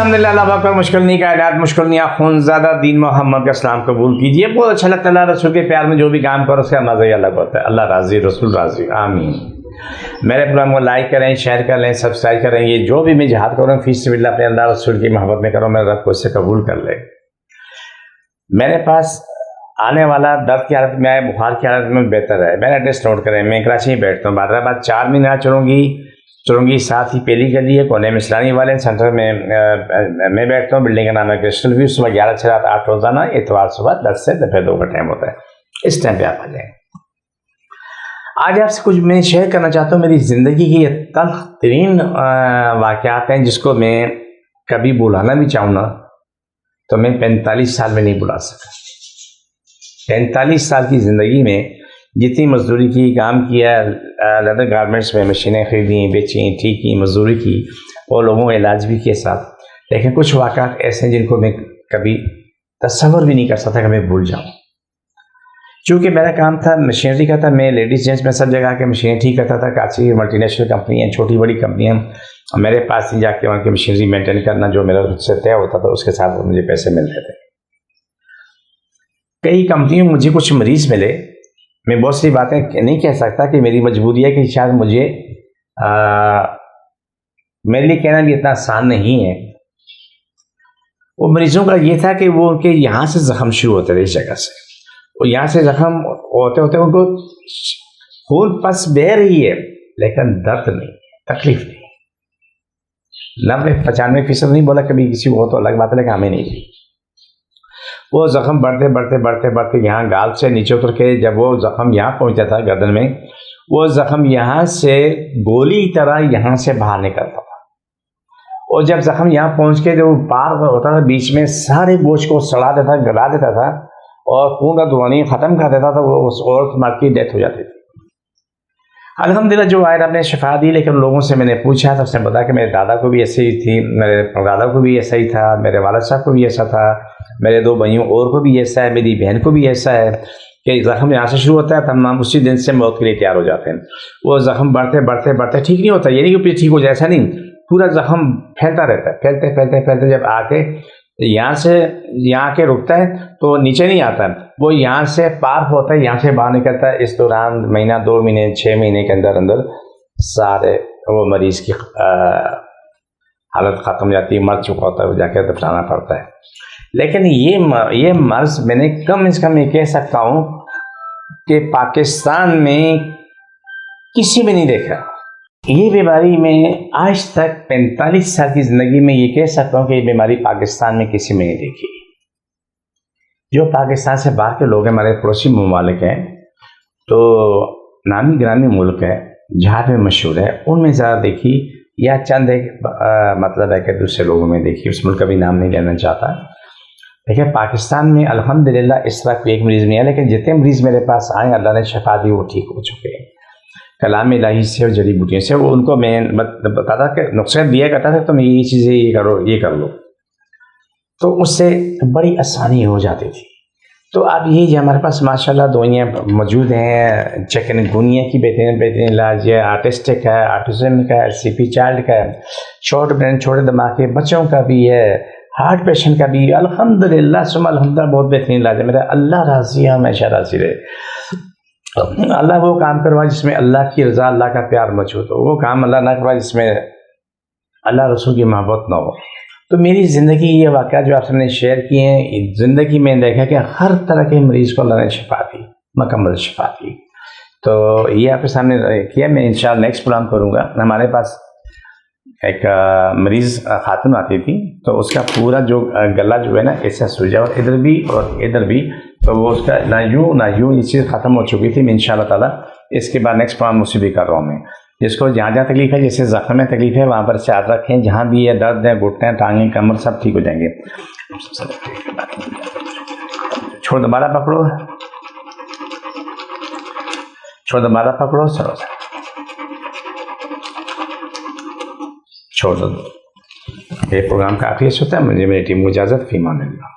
अल्हम्दुलिल्लाह, अल्लाह पाक पर मुश्किल नहीं कायनात मुश्किल नहीं खुनज़ादा दीन मोहम्मद का इस्लाम कबूल कीजिए। बहुत अच्छा लगता है अल्लाह रसूल के प्यार में जो भी काम करो उसका मज़ा ही अलग होता है। अल्लाह राज़ी, रसूल राज़ी, आमीन। मेरे प्रोग्राम को लाइक करें, शेयर करें, सब्सक्राइब करें। ये जो भी मैं जिहाद करूँ फी सबिलिल्लाह अपने अल्लाह रसूल की मोहब्बत में करो, मेरा रब को इससे कबूल कर ले। मेरे पास आने वाला दर्द की हालत में आए, बुखार की हालत में बेहतर है। मेरा एड्रेस नोट करें। मैं कराची में बैठता हूँ, बादराबाद 4 मीनार चुरूंगी साथ ही पेली गली है, कोने में इस्लामी वाले सेंटर में मैं बैठता हूँ। बिल्डिंग का नाम है क्रिस्टल व्यू। सुबह 11 से रात 8 रोजाना, इतवार सुबह 10 से दोपहर 2 का टाइम होता है। इस टाइम पे आप आ जाएँ। आज आपसे कुछ मैं शेयर करना चाहता हूँ। मेरी ज़िंदगी की ये तल्ख तरीन वाक़यात हैं जिसको मैं कभी भुलाना भी चाहूँ ना तो मैं 45 साल में नहीं भुला सका। 45 साल की ज़िंदगी में जितनी मजदूरी की, काम किया, लेदर गारमेंट्स में मशीनें खरीदी, बेची, ठीक की, मजदूरी की और लोगों का इलाज भी किया साथ, लेकिन कुछ वाक़यात ऐसे हैं जिनको मैं कभी तस्वर भी नहीं कर सकता कि मैं भूल जाऊँ। चूँकि मेरा काम था मशीनरी का था, मैं लेडीज़ जेंट्स में सब जगह के मशीनें ठीक करता था। कराची की मल्टीनेशनल कंपनियाँ, छोटी बड़ी कंपनियाँ मेरे पास ही जाके वहाँ की मशीनरी मेंटेन करना जो मेरा उससे तय होता था, उसके साथ मुझे पैसे मिलते थे। कई कंपनियों में मुझे कुछ मरीज़ मिले। मैं बहुत सी बातें नहीं कह सकता कि मेरी मजबूरी है कि शायद मुझे मेरे लिए कहना भी इतना आसान नहीं है। वो मरीज़ों का ये था कि वो उनके यहाँ से ज़ख्म शुरू होते थे, इस जगह से, और यहाँ से ज़ख्म होते होते उनको खून पस बह रही है लेकिन दर्द नहीं, तकलीफ नहीं। 90-95% नहीं बोला कभी किसी को, तो अलग बात है, लेकिन हमें नहीं थी। वो ज़ख्म बढ़ते यहाँ गाल से नीचे उतर के जब वो ज़ख्म यहाँ पहुँचता था गर्दन में, वो ज़ख्म यहाँ से गोली तरह यहाँ से बाहर निकलता था। और जब ज़ख्म यहाँ पहुँच के जो पार होता था बीच में, सारे गोश्त को सड़ा देता, गला देता था और खून का दुआनी ख़त्म कर देता था। वो उस औरत मर्द की डेथ हो जाती थी। अल्हम्दुलिल्लाह जो आए आपने शिफा दी। लेकिन लोगों से मैंने पूछा तो उसने बताया कि मेरे दादा को भी ऐसे ही थी, मेरे दादा को भी ऐसा ही था, मेरे वालिद साहब को भी ऐसा था, मेरे 2 भाइयों और को भी ऐसा है, मेरी बहन को भी ऐसा है कि ज़ख्म यहाँ से शुरू होता है तो हम उसी दिन से मौत के लिए तैयार हो जाते हैं। वो ज़ख्म बढ़ते ठीक नहीं होता, ये नहीं कि ठीक हो जाए, ऐसा नहीं, पूरा ज़ख्म फैलता रहता है। फैलते जब आके यहाँ से यहाँ के रुकता है तो नीचे नहीं आता है, वो यहाँ से पार होता है, यहाँ से बाहर निकलता है। इस दौरान महीना, 2 महीने, 6 महीने के अंदर सारे वो मरीज़ की हालत ख़त्म हो जाती है, मर चुका होता है, जाके दफनाना पड़ता है। लेकिन ये मर्ज मैंने कम से कम ये कह सकता हूँ कि पाकिस्तान में किसी में नहीं देखा। ये बीमारी में आज तक 45 साल की ज़िंदगी में ये कह सकता हूँ कि ये बीमारी पाकिस्तान में किसी में नहीं देखी। जो पाकिस्तान से बाहर के लोग हैं, हमारे पड़ोसी ममालिक हैं, तो नामी ग्रामी मुल्क है, जहाँ पे मशहूर है, उनमें ज़्यादा देखी, या चंद एक मतलब है कि दूसरे लोगों में देखी। उस मुल्क का भी नाम नहीं लेना चाहता। देखिए पाकिस्तान में अल्हम्दुलिल्लाह इस तरह कोई एक मरीज़ नहीं है, लेकिन जितने मरीज़ मेरे पास आए अल्लाह ने शफा दी, वो ठीक हो चुके हैं कलाम इलाही से और जड़ी बूटियों से। वो उनको मैं बताता कि नुस्खा दिया करता था, तो मैं ये चीज़ें ये करो, ये कर लो, तो उससे बड़ी आसानी हो जाती थी। तो अब ये जो हमारे पास माशाल्लाह दवाइयाँ मौजूद हैं, चिकनगुनिया की बेहतरीन इलाज है, आर्टिस्टिक है, ऑटिज़म का है, CP चाइल्ड का है, शॉर्ट ब्रेन छोटे दिमाग के बच्चों का भी है, हार्ट पेशेंट का भी। अल्हम्दुलिल्लाह सुम्मा अल्हम्दुलिल्लाह बहुत बेहतरीन इलाज है मेरा। अल्लाह राज़ी है, हमेशा राज़ी रहे। अल्लाह वो काम करवा जिसमें अल्लाह की रज़ा, अल्लाह का प्यार मौजूद हो। वो काम अल्लाह ना करवा जिसमें अल्लाह रसूल की मोहब्बत ना हो। तो मेरी ज़िंदगी ये वाक़या जो आपसे मैंने शेयर किए हैं, ज़िंदगी में देखा कि हर तरह के मरीज़ को अल्लाह ने शिफा दी, मुकम्मल शिफा दी। तो ये आपके सामने किया। मैं इंशाअल्लाह नेक्स्ट प्रोग्राम करूँगा। हमारे पास एक मरीज़ खातून आती थी, तो उसका पूरा जो गला जो है ना ऐसा सूजा, और इधर भी, तो वो उसका ना यूँ ये चीज़ ख़त्म हो चुकी थी। मैं इंशाअल्लाह ताला इसके बाद नेक्स्ट प्रोग्राम उसी भी कर रहा हूँ मैं। जिसको जहाँ तकलीफ़ है, जैसे ज़ख्म में तकलीफ़ है वहाँ पर चादर रखें, जहाँ भी है दर्द है, घुटने, टांगें, कमर सब ठीक हो जाएंगे। छोड़ दोबारा पकड़ो, चलो छोड़ दो। ये प्रोग्राम का आखिरी होता है। मुझे मेरी टीम को इजाज़त, फ़ी अमान अल्लाह।